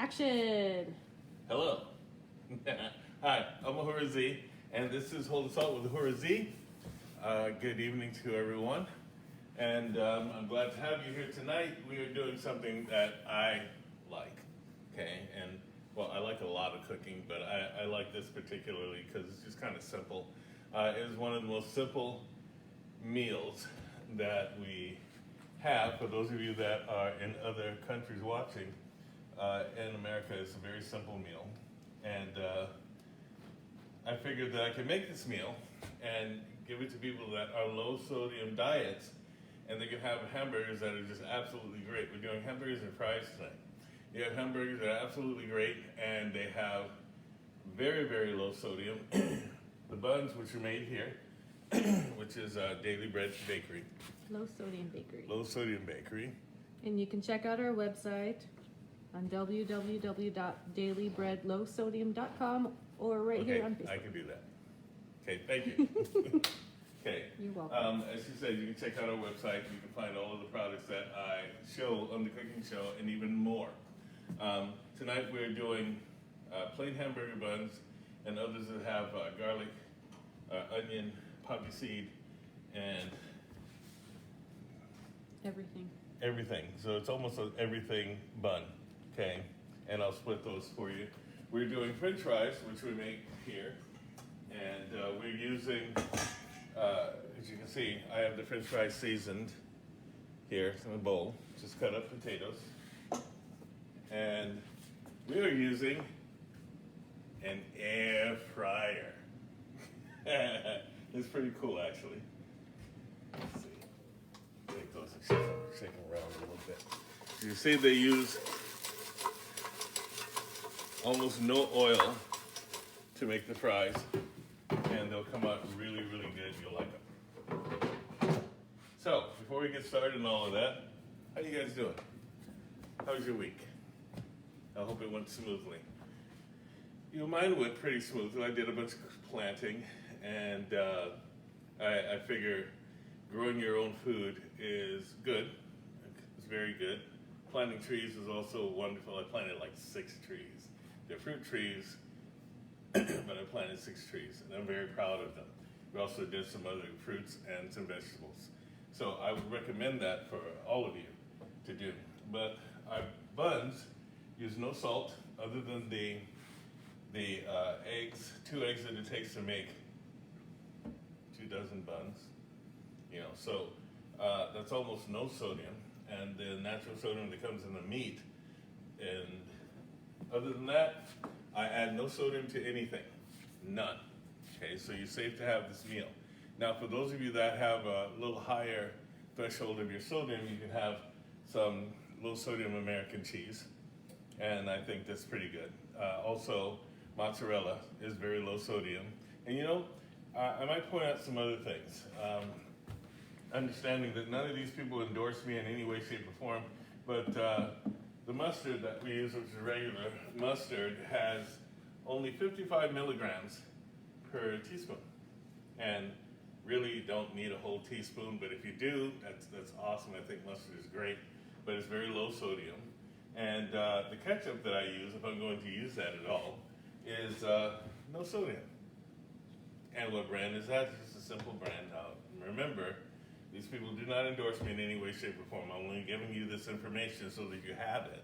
Action! Hello. Hi, I'm Ahura Z, and this is Hold the Salt with Ahura Z. Good evening to everyone, and I'm glad to have you here tonight. We are doing something that I like, okay? And, well, I like a lot of cooking, but I like this particularly because it's just kind of simple. It is one of the most simple meals that we have. For those of you that are in other countries watching, in America, it's a very simple meal. And I figured that I could make this meal and give it to people that are low sodium diets, and they can have hamburgers that are just absolutely great. We're doing hamburgers and fries tonight. You have hamburgers that are absolutely great, and they have very, very low sodium. The buns, which are made here, which is Daily Bread Bakery. Low Sodium Bakery. Low Sodium Bakery. And you can check out our website on www.dailybreadlowsodium.com or right here on Facebook. I can do that. Okay, thank you. Okay. You're welcome. As you said, you can check out our website. You can find all of the products that I show on the cooking show and even more. Tonight we're doing plain hamburger buns and others that have garlic, onion, poppy seed, and everything. So it's almost an everything bun, okay? And I'll split those for you. We're doing French fries, which we make here, and we're using, as you can see, I have the French fries seasoned here in a bowl. Just cut up potatoes, and we are using an air fryer. It's pretty cool, actually. Let's see. Take those and shake them around a little bit. You see, they use almost no oil to make the fries, and they'll come out really, really good. You'll like them. So, before we get started on all of that, how you guys doing? How was your week? I hope it went smoothly. You know, mine went pretty smoothly. I did a bunch of planting, and I figure growing your own food is good. It's very good. Planting trees is also wonderful. I planted like 6 trees. They're fruit trees, but I planted 6 trees, and I'm very proud of them. We also did some other fruits and some vegetables. So I would recommend that for all of you to do. But our buns use no salt other than the eggs, 2 eggs that it takes to make 2 dozen buns. You know, so that's almost no sodium, and the natural sodium that comes in the meat. And other than that, I add no sodium to anything, none. Okay, so you're safe to have this meal. Now, for those of you that have a little higher threshold of your sodium, you can have some low sodium American cheese, and I think that's pretty good. Also, mozzarella is very low sodium. And you know, I might point out some other things. Understanding that none of these people endorse me in any way, shape, or form, but the mustard that we use, which is regular mustard, has only 55 milligrams per teaspoon. And really, you don't need a whole teaspoon, but if you do, that's awesome. I think mustard is great, but it's very low sodium. And the ketchup that I use, if I'm going to use that at all, is no sodium. And what brand is that? It's just a simple brand. Now, remember, these people do not endorse me in any way, shape, or form. I'm only giving you this information so that you have it.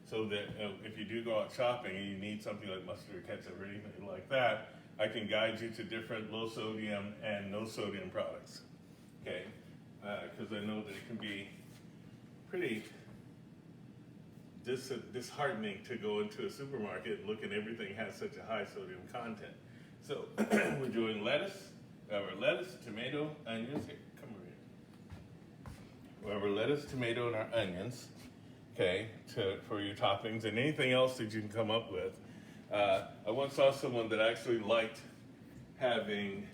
So that if you do go out shopping and you need something like mustard or ketchup or anything like that, I can guide you to different low sodium and no sodium products. Okay? Because I know that it can be pretty disheartening to go into a supermarket and look at everything has such a high sodium content. So we're doing lettuce, tomato, onions. Here, come over here. We have our lettuce, tomato, and our onions, okay, for your toppings and anything else that you can come up with. I once saw someone that actually liked having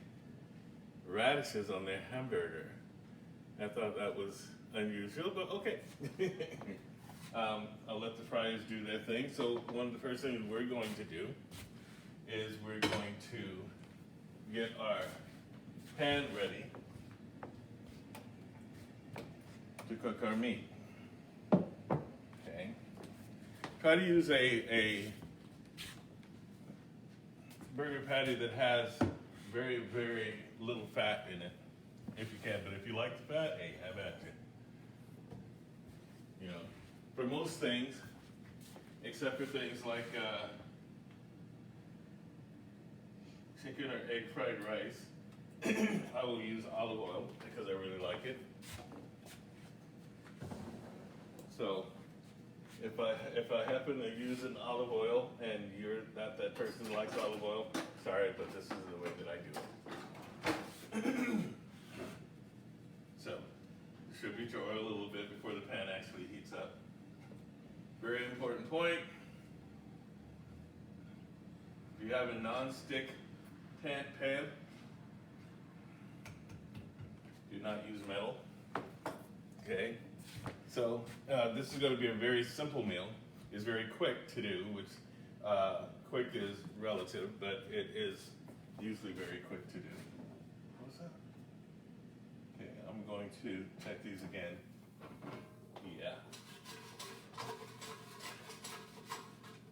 radishes on their hamburger. I thought that was unusual, but okay. I'll let the fryers do their thing. So one of the first things we're going to do is we're going to get our pan ready to cook our meat. Okay. try to use a burger patty that has very, very little fat in it, if you can. But if you like the fat, hey, have at it. You know, for most things, except for things like chicken or egg fried rice, I will use olive oil because I really like it. So if I happen to use an olive oil and you're not that person who likes olive oil, sorry, but this is the way that I do it. So distribute your oil a little bit before the pan actually heats up. Very important point. If you have a non-stick pan, do not use metal. Okay. So this is going to be a very simple meal. It's very quick to do, which quick is relative, but it is usually very quick to do. What's that? Okay, I'm going to check these again. Yeah.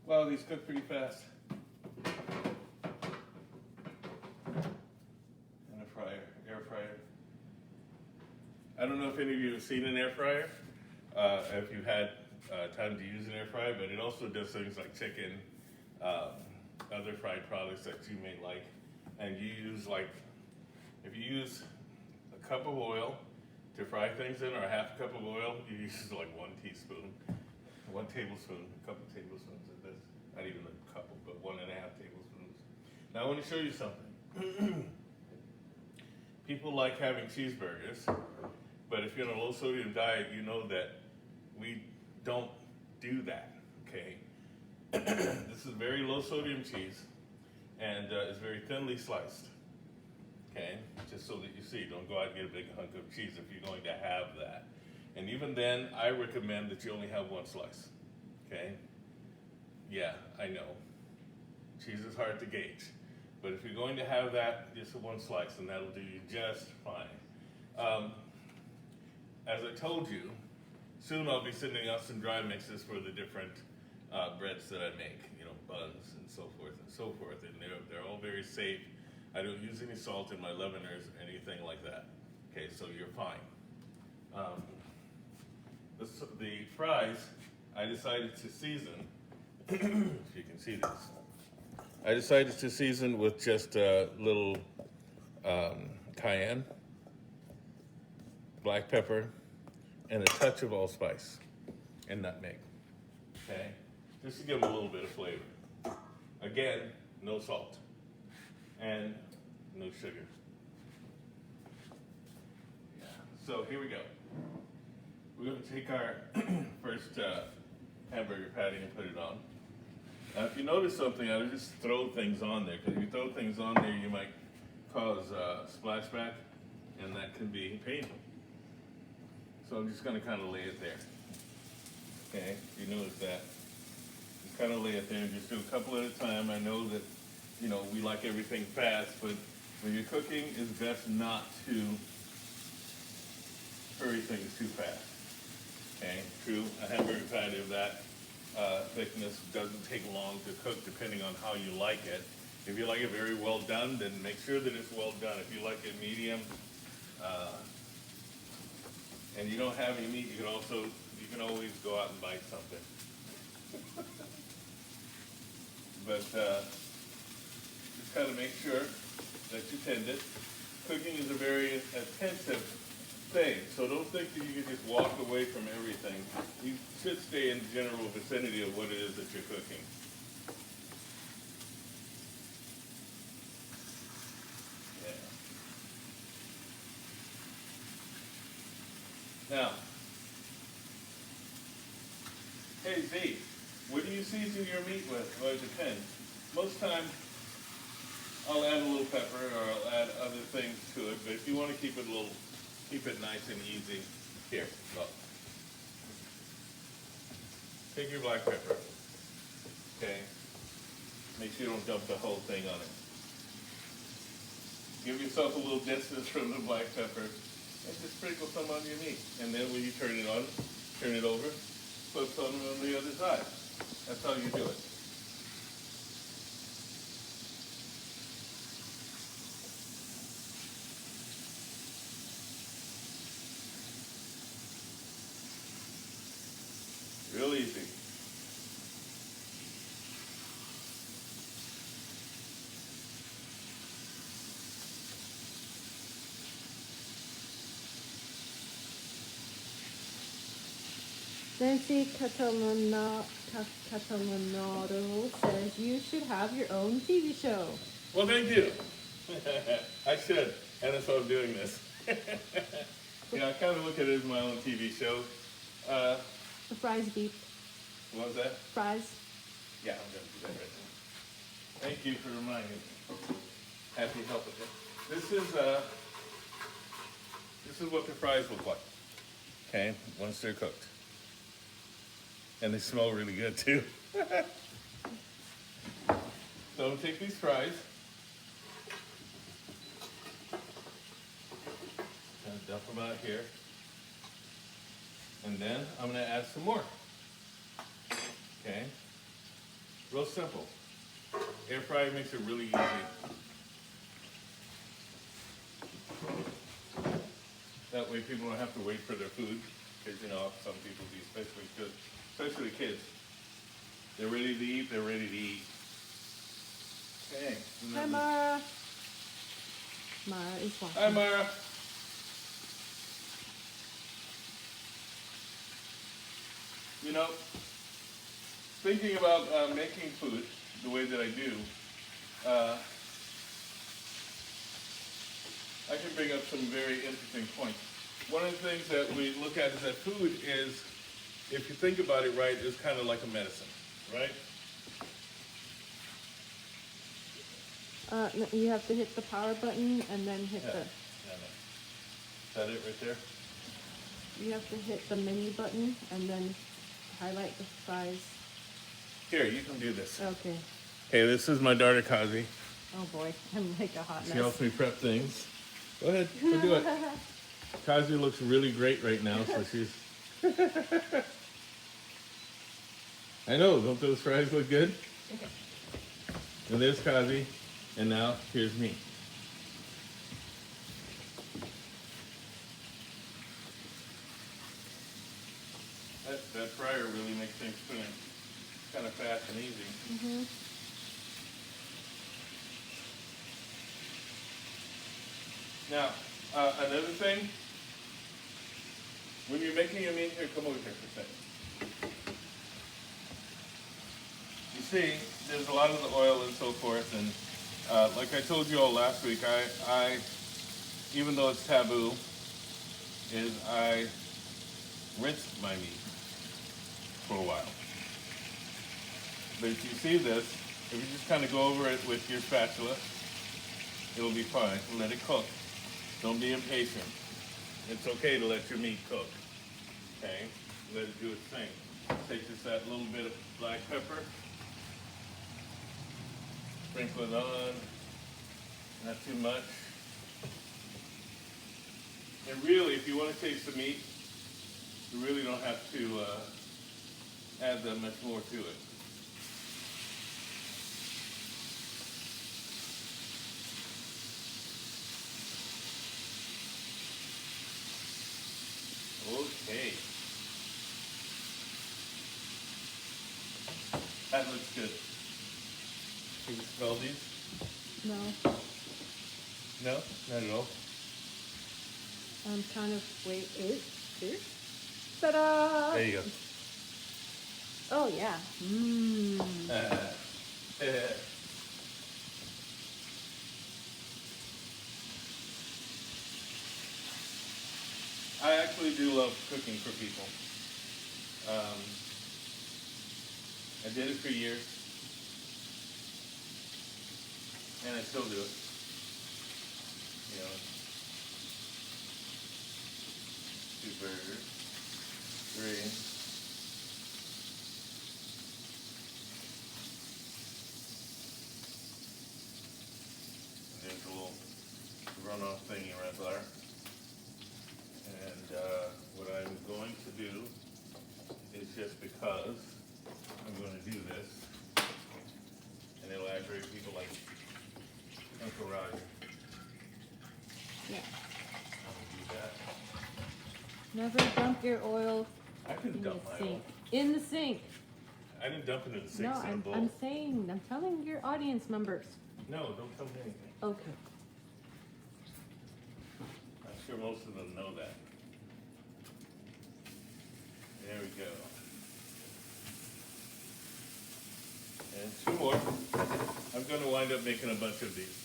Wow, these cook pretty fast. And a fryer, air fryer. I don't know if any of you have seen an air fryer. If you had time to use an air fryer, but it also does things like chicken, other fried products that you may like. And you use if you use a cup of oil to fry things in, or a half a cup of oil, you use like 1 teaspoon, 1 tablespoon, a couple tablespoons of this, not even a couple, but 1.5 tablespoons. Now I want to show you something. People like having cheeseburgers, but if you're on a low sodium diet, you know that we don't do that, okay? This is very low sodium cheese, and it's very thinly sliced, okay? Just so that you see, don't go out and get a big hunk of cheese if you're going to have that. And even then, I recommend that you only have 1 slice, okay? Yeah, I know. Cheese is hard to gauge, but if you're going to have that, just 1 slice, and that'll do you just fine. As I told you, soon I'll be sending out some dry mixes for the different breads that I make, you know, buns and so forth and so forth, and they're all very safe. I don't use any salt in my leaveners or anything like that. Okay, so you're fine. The fries, I decided to season, if you can see this, I decided to season with just a little cayenne, black pepper, and a touch of allspice and nutmeg, okay? Just to give them a little bit of flavor. Again, no salt and no sugar. Yeah. So here we go. We're going to take our first hamburger patty and put it on. Now, if you notice something, I would just throw things on there, because if you throw things on there, you might cause splashback, and that can be painful. So I'm just going to kind of lay it there. Okay, you notice that. Just kind of lay it there and just do a couple at a time. I know that, you know, we like everything fast, but when you're cooking, it's best not to hurry things too fast. Okay, true, a hamburger patty of that thickness doesn't take long to cook depending on how you like it. If you like it very well done, then make sure that it's well done. If you like it medium, and you don't have any meat, you can always go out and buy something. But just kind of make sure that you tend it. Cooking is a very attentive thing, so don't think that you can just walk away from everything. You should stay in the general vicinity of what it is that you're cooking. Now, hey Z, what do you season your meat with? Well, it depends. Most times, I'll add a little pepper or I'll add other things to it, but if you want to keep it nice and easy, here, look. Take your black pepper, okay? Make sure you don't dump the whole thing on it. Give yourself a little distance from the black pepper. And just sprinkle some on your meat. And then when you turn it over, put some on the other side. That's how you do it. Real easy. Nancy Catalanaro says you should have your own TV show. Well, thank you. I should, and that's why I'm doing this. Yeah, I kind of look at it as my own TV show. The fries beep. What was that? Fries. Yeah, I'm going to do that right now. Thank you for reminding me. Happy to help with it. This is what the fries look like. Okay, once they're cooked. And they smell really good too. So I'm gonna take these fries. And dump them out here. And then I'm gonna add some more. Okay. Real simple. Air fry makes it really easy. That way people don't have to wait for their food. Because you know, some people do, especially kids. They're ready to eat, they're ready to eat. Okay. Hi, Mara. Mara is watching. Hi, Mara. You know, thinking about making food the way that I do, I can bring up some very interesting points. One of the things that we look at is that food is, if you think about it right, is kind of like a medicine, right? No, you have to hit the power button and then hit the. Yeah, no. Is that it right there? You have to hit the menu button and then highlight the fries. Here, you can do this. Okay. Hey, this is my daughter, Kazi. Oh boy, I'm like a hot She mess. helps me prep things. Go ahead, go do it. Kazi looks really great right now, so she's... I know, don't those fries look good? Okay. And there's Kazi, and now here's me. That fryer really makes things spin kind of fast and easy. Mhm. Now, another thing, when you're making your meat, here, come over here for a second. You see, there's a lot of the oil and so forth, and like I told you all last week, I even though it's taboo, is I rinse my meat for a while. But if you see this, if you just kind of go over it with your spatula, it'll be fine. Let it cook. Don't be impatient. It's okay to let your meat cook. Okay? Let it do its thing. Take just that little bit of black pepper. Sprinkle it on. Not too much. And really, if you want to taste the meat, you really don't have to add that much more to it. Okay. That looks good. Can you smell these? No, No? Not at all? I'm kind of here. Ta-da! There you go. Oh yeah. Mmm. I actually do love cooking for people. I did it for years, and I still do it. You know, two burgers, three. There's a little runoff thingy right there. And what I'm going to do is, just because I'm going to do this, and it'll aggravate people like Uncle Roger. Yeah. I'm going to do that. Never dump your oil I didn't in the dump my oil. sink. In the sink. I didn't dump it in the sink, No, it's in a bowl. I'm saying, I'm telling your audience members. No, don't tell me anything. Okay. I'm sure most of them know that. There we go. And two more. I'm going to wind up making a bunch of these.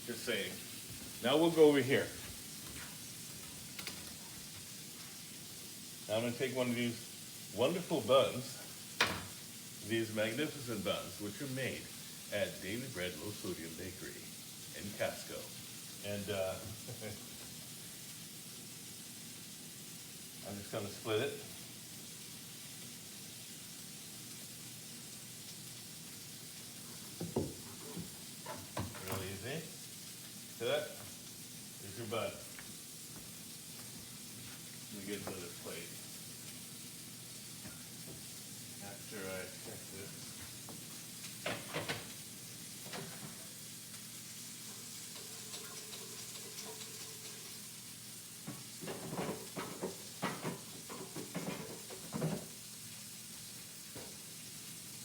Just saying. Now we'll go over here. Now I'm going to take one of these wonderful buns, these magnificent buns, which are made at Daily Bread Low Sodium Bakery in Casco. And I'm just going to split it. Real easy. See that? Here's your bun. Let me get another plate. After I check this.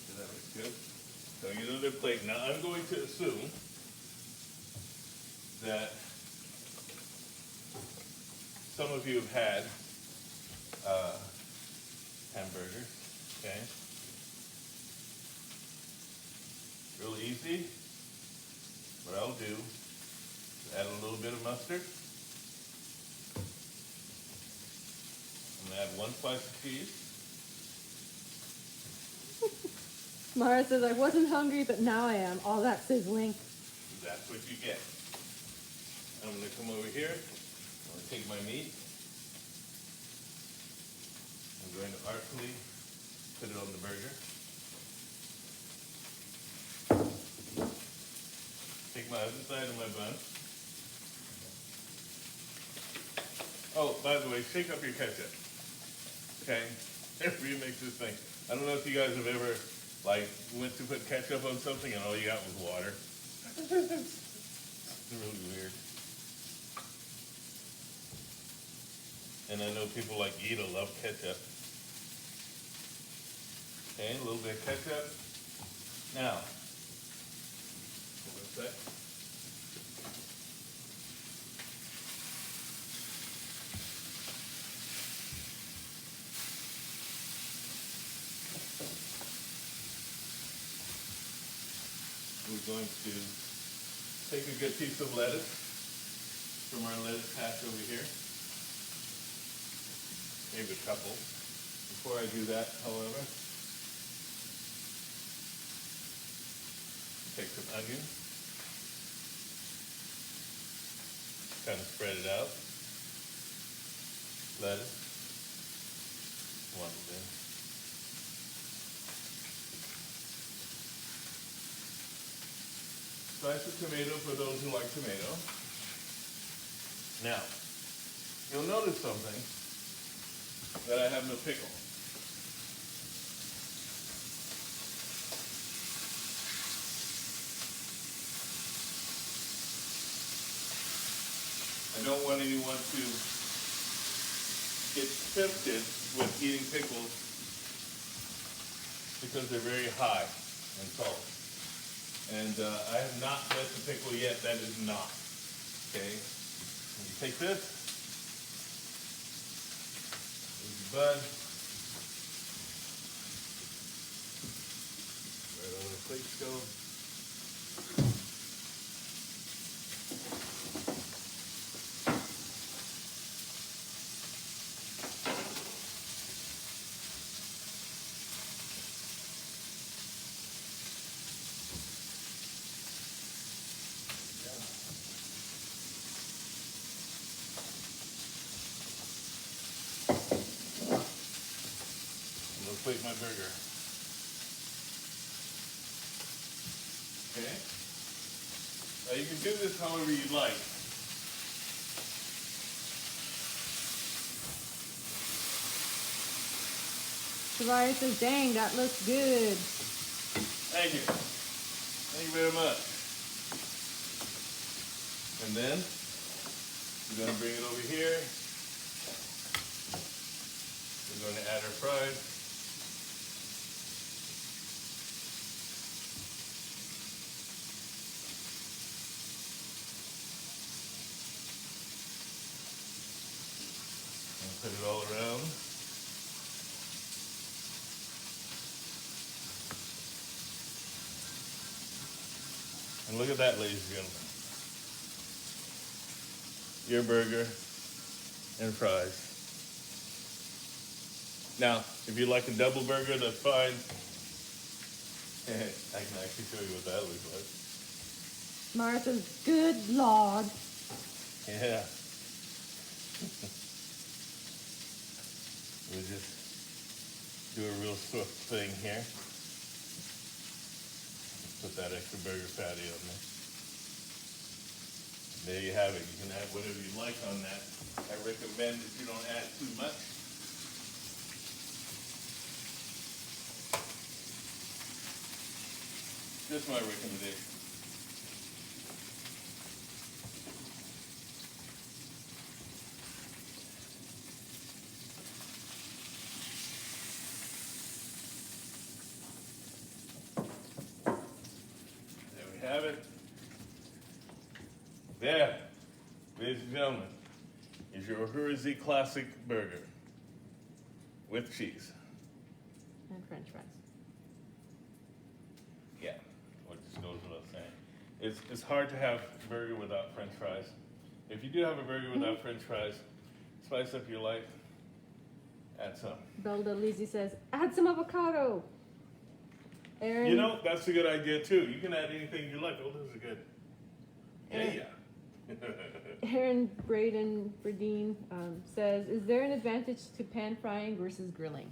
So that looks good. So I get another plate. Now I'm going to assume that some of you have had hamburgers, okay? Real easy. What I'll do is add a little bit of mustard. I'm gonna add one slice of cheese. Mara says, I wasn't hungry, but now I am. All that sizzling. That's what you get. I'm gonna come over here. I'm gonna take my meat. I'm going to artfully put it on the burger. Take my other side of my bun. Oh, by the way, shake up your ketchup. Okay? After you mix this thing. I don't know if you guys have ever, like, went to put ketchup on something and all you got was water. It's really weird. And I know people like Gita love ketchup. Okay, a little bit of ketchup. Now, hold on a sec. We're going to take a good piece of lettuce from our lettuce patch over here. Maybe a couple. Before I do that, however, take some onion, kind of spread it out. Lettuce, one of them. Slice of tomato for those who like tomato. Now, you'll notice something, that I have no pickle. I don't want anyone to get tempted with eating pickles because they're very high in salt. And I have not met the pickle yet that is not. Okay? When you take this, bun. Right on the plate stove. Plate my burger. Okay? Now you can do this however you like. Soraya says, dang, that looks good. Thank you. Thank you very much. And then we're going to bring it over here. We're going to add our fries. And put it all around. And look at that, ladies and gentlemen. Your burger and fries. Now, if you like a double burger, that's fine. I can actually show you what that looks like. Mara says, good Lord. Yeah. We'll just do a real swift thing here. Put that extra burger patty on there. There you have it. You can add whatever you like on that. I recommend that you don't add too much. Just my recommendation. There we have it. There, ladies and gentlemen, is your Ahura Z Classic Burger with cheese. And French fries. Yeah, what just goes without saying. It's hard to have a burger without French fries. If you do have a burger without French fries, spice up your life. Add some. Belda Lizzie says, add some avocado. Aaron, You know, that's a good idea too. You can add anything you like. Oh, those are good. Yeah. Aaron Braden Bradeen says, is there an advantage to pan frying versus grilling?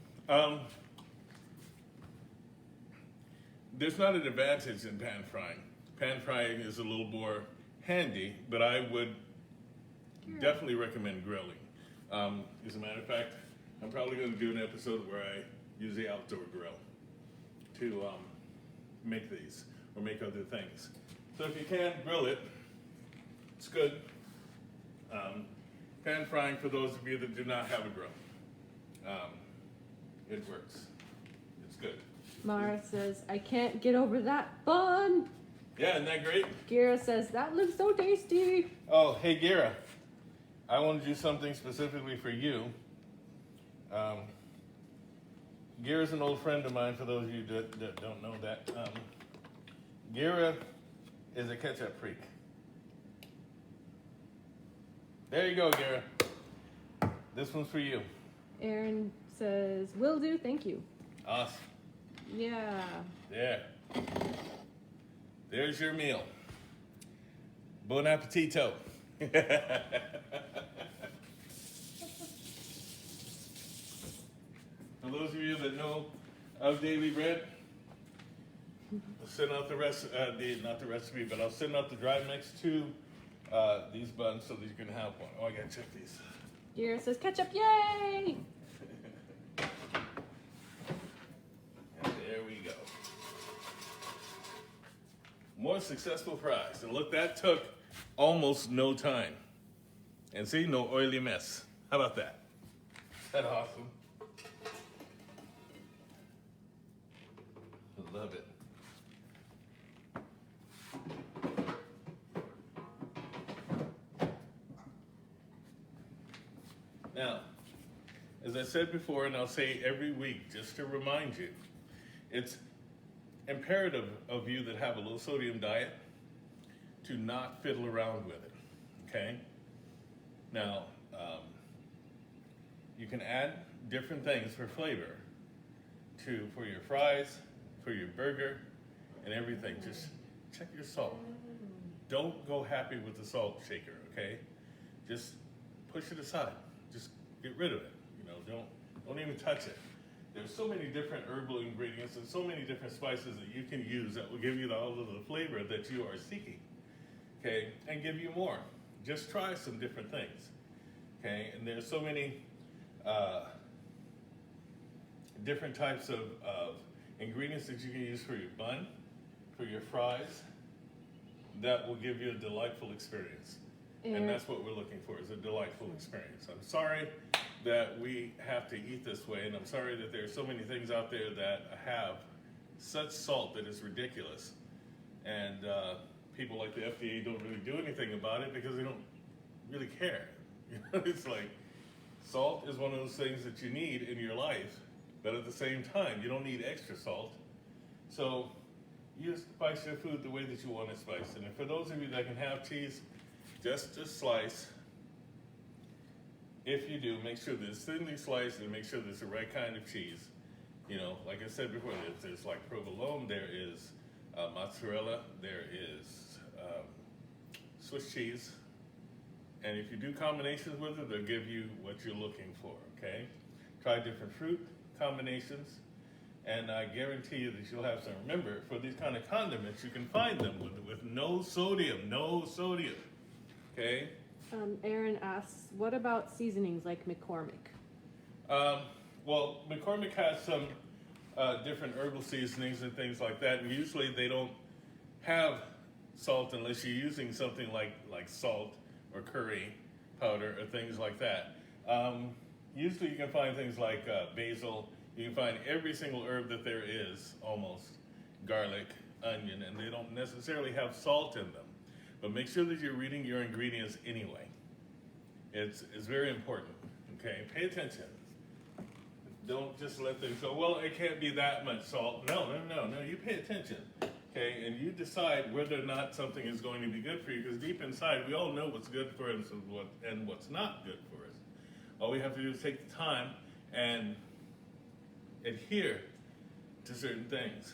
There's not an advantage in pan frying. Pan frying is a little more handy, but I would definitely recommend grilling. As a matter of fact, I'm probably going to do an episode where I use the outdoor grill to make these or make other things. So if you can, grill it. It's good. Pan frying, for those of you that do not have a grill, it works. It's good. Mara says, I can't get over that bun. Yeah, isn't that great? Gira says, that looks so tasty. Oh, hey, Gira. I want to do something specifically for you. Gira's an old friend of mine, for those of you that don't know that. Gira is a ketchup freak. There you go, Gira. This one's for you. Aaron says, will do, thank you. Awesome. Yeah. There. There's your meal. Bon appetito. For those of you that know of Daily Bread, I'll send out the not the recipe, but I'll send out the dry mix to these buns so that you can have one. Oh, I gotta check these. Gira says, ketchup, yay! And there we go. More successful fries. And look, that took almost no time. And see, no oily mess. How about that? Is that awesome? I love it. Now, as I said before, and I'll say every week, just to remind you, it's imperative of you that have a low sodium diet to not fiddle around with it, okay? Now, you can add different things for flavor for your fries, for your burger, and everything. Just check your salt. Don't go happy with the salt shaker, okay? Just push it aside. Just get rid of it. You know, don't even touch it. There's so many different herbal ingredients and so many different spices that you can use that will give you all of the flavor that you are seeking, okay? And give you more. Just try some different things, okay? And there's so many different types of ingredients that you can use for your bun, for your fries, that will give you a delightful experience. And that's what we're looking for, is a delightful experience. I'm sorry that we have to eat this way, and I'm sorry that there are so many things out there that have such salt that is ridiculous. And people like the FDA don't really do anything about it because they don't really care. You know, it's like, salt is one of those things that you need in your life, but at the same time, you don't need extra salt. So you spice your food the way that you want it spiced. And for those of you that can have cheese, just a slice. If you do, make sure that it's thinly sliced and make sure that it's the right kind of cheese. You know, like I said before, there's like provolone, there is mozzarella, there is Swiss cheese. And if you do combinations with it, they'll give you what you're looking for, okay? Try different fruit combinations, and I guarantee you that you'll have some. Remember, for these kind of condiments, you can find them with no sodium, okay? Aaron asks, what about seasonings like McCormick? Well, McCormick has some different herbal seasonings and things like that, and usually they don't have salt unless you're using something like salt or curry powder or things like that. Usually you can find things like basil. You can find every single herb that there is, almost, garlic, onion, and they don't necessarily have salt in them. But make sure that you're reading your ingredients anyway. It's very important, okay? Pay attention. Don't just let things go, well, it can't be that much salt. No, you pay attention, okay? And you decide whether or not something is going to be good for you, because deep inside, we all know what's good for us and what's not good for us. All we have to do is take the time and adhere to certain things.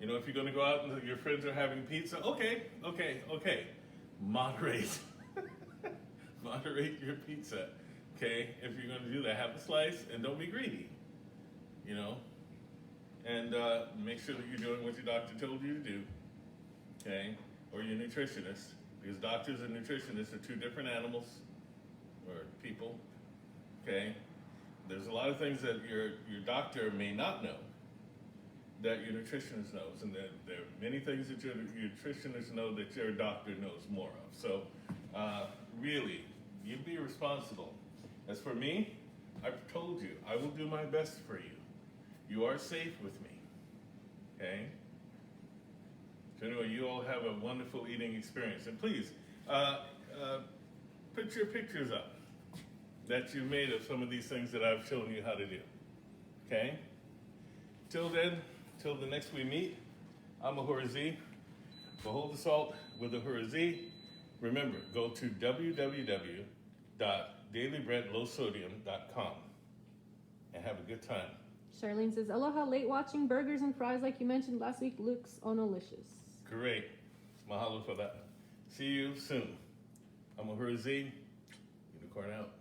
You know, if you're going to go out and your friends are having pizza, okay. Moderate. Moderate your pizza, okay? If you're going to do that, have a slice and don't be greedy, you know? And make sure that you're doing what your doctor told you to do, okay? Or your nutritionist, because doctors and nutritionists are two different animals or people, okay? There's a lot of things that your doctor may not know that your nutritionist knows, and there are many things that your nutritionist know that your doctor knows more of. So really, you be responsible. As for me, I've told you, I will do my best for you. You are safe with me, okay? So anyway, you all have a wonderful eating experience. And please, put your pictures up that you made of some of these things that I've shown you how to do, okay? Till then, till the next we meet, I'm Ahura Z. Behold the salt with Ahura Z. Remember, go to www.dailybreadlowsodium.com and have a good time. Charlene says, aloha, late watching burgers and fries like you mentioned last week looks onolicious. Great. Mahalo for that. See you soon. I'm Ahura Z. Unicorn out.